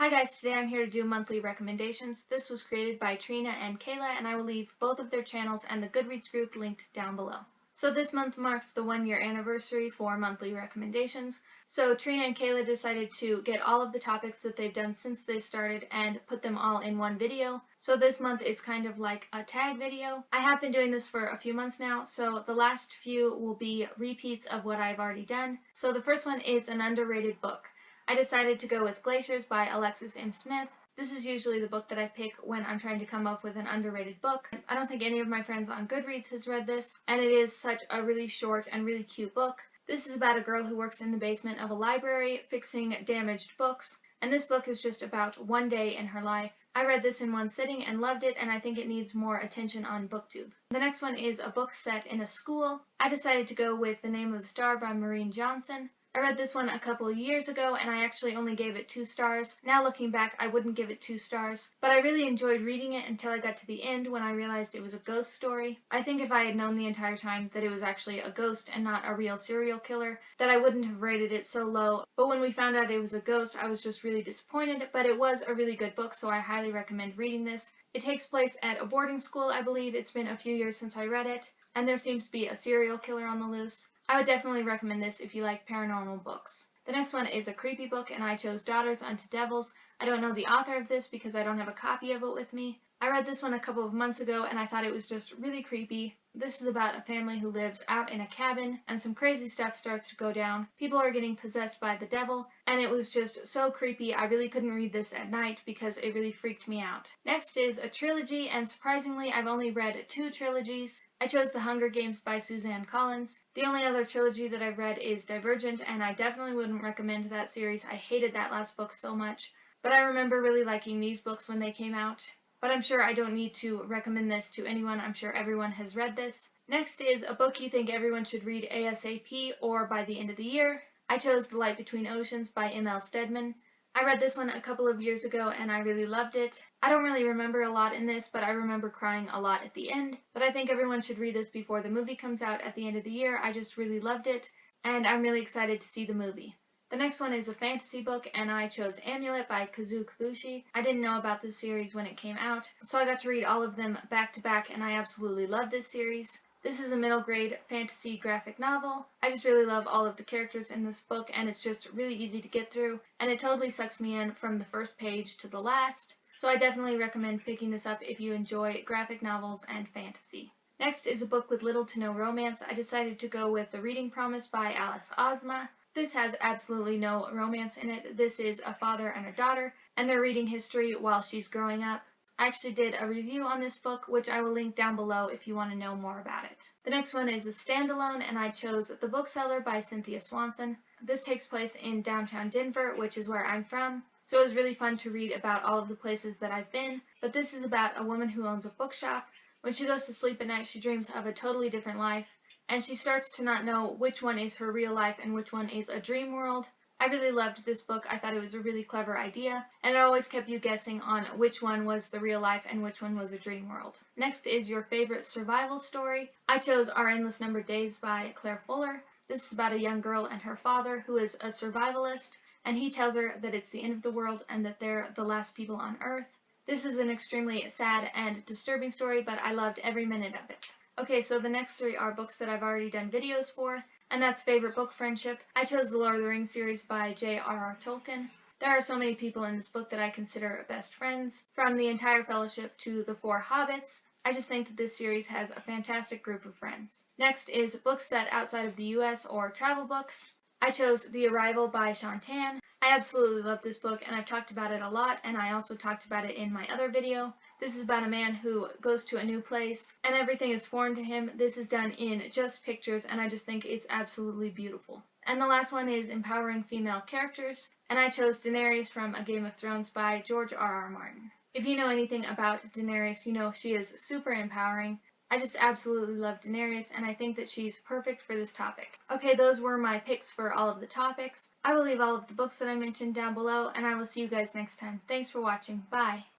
Hi guys, today I'm here to do monthly recommendations. This was created by Trina and Kayla, and I will leave both of their channels and the Goodreads group linked down below. So this month marks the 1-year anniversary for monthly recommendations. So Trina and Kayla decided to get all of the topics that they've done since they started and put them all in one video. So this month is kind of like a tag video. I have been doing this for a few months now, so the last few will be repeats of what I've already done. So the first one is an underrated book. I decided to go with Glaciers by Alexis M. Smith. This is usually the book that I pick when I'm trying to come up with an underrated book. I don't think any of my friends on Goodreads has read this, and it is such a really short and really cute book. This is about a girl who works in the basement of a library fixing damaged books, and this book is just about one day in her life. I read this in one sitting and loved it, and I think it needs more attention on BookTube. The next one is a book set in a school. I decided to go with The Name of the Star by Maureen. I read this one a couple of years ago, and I actually only gave it 2 stars. Now looking back, I wouldn't give it 2 stars, but I really enjoyed reading it until I got to the end when I realized it was a ghost story. I think if I had known the entire time that it was actually a ghost and not a real serial killer, that I wouldn't have rated it so low. But when we found out it was a ghost, I was just really disappointed, but it was a really good book, so I highly recommend reading this. It takes place at a boarding school, I believe. It's been a few years since I read it, and there seems to be a serial killer on the loose. I would definitely recommend this if you like paranormal books. The next one is a creepy book, and I chose Daughters Unto Devils. I don't know the author of this because I don't have a copy of it with me. I read this one a couple of months ago, and I thought it was just really creepy. This is about a family who lives out in a cabin, and some crazy stuff starts to go down. People are getting possessed by the devil, and it was just so creepy. I really couldn't read this at night because it really freaked me out. Next is a trilogy, and surprisingly, I've only read 2 trilogies. I chose The Hunger Games by Suzanne. The only other trilogy that I've read is Divergent, and I definitely wouldn't recommend that series. I hated that last book so much, but I remember really liking these books when they came out. But I'm sure I don't need to recommend this to anyone. I'm sure everyone has read this. Next is a book you think everyone should read ASAP or by the end of the year. I chose The Light Between Oceans by M.L. Stedman. I read this one a couple of years ago and I really loved it. I don't really remember a lot in this, but I remember crying a lot at the end. But I think everyone should read this before the movie comes out at the end of the year. I just really loved it, and I'm really excited to see the movie. The next one is a fantasy book, and I chose Amulet by Kazu. I didn't know about this series when it came out, so I got to read all of them back to back, and I absolutely love this series. This is a middle grade fantasy graphic novel. I just really love all of the characters in this book, and it's just really easy to get through, and it totally sucks me in from the first page to the last. So I definitely recommend picking this up if you enjoy graphic novels and fantasy. Next is a book with little to no romance. I decided to go with The Reading Promise by Ozma. This has absolutely no romance in it. This is a father and a daughter, and they're reading history while she's growing up. I actually did a review on this book, which I will link down below if you want to know more about it. The next one is a standalone, and I chose The Bookseller by Cynthia Swanson. This takes place in downtown Denver, which is where I'm from, so it was really fun to read about all of the places that I've been. But this is about a woman who owns a bookshop. When she goes to sleep at night, she dreams of a totally different life, and she starts to not know which one is her real life and which one is a dream world. I really loved this book. I thought it was a really clever idea, and it always kept you guessing on which one was the real life and which one was a dream world. Next is your favorite survival story. I chose Our Endless Numbered Days by Claire Fuller. This is about a young girl and her father who is a survivalist, and he tells her that it's the end of the world and that they're the last people on Earth. This is an extremely sad and disturbing story, but I loved every minute of it. Okay, so the next 3 are books that I've already done videos for, and that's Favorite Book Friendship. I chose the Lord of the Rings series by J.R.R. Tolkien. There are so many people in this book that I consider best friends, from the entire Fellowship to the 4 Hobbits. I just think that this series has a fantastic group of friends. Next is books set outside of the US or travel books. I chose The Arrival by Shaun Tan. I absolutely love this book, and I've talked about it a lot, and I also talked about it in my other video. This is about a man who goes to a new place, and everything is foreign to him. This is done in just pictures, and I just think it's absolutely beautiful. And the last one is Empowering Female Characters, and I chose Daenerys from A Game of Thrones by George R.R. Martin. If you know anything about Daenerys, you know she is super empowering. I just absolutely love Daenerys, and I think that she's perfect for this topic. Okay, those were my picks for all of the topics. I will leave all of the books that I mentioned down below, and I will see you guys next time. Thanks for watching. Bye!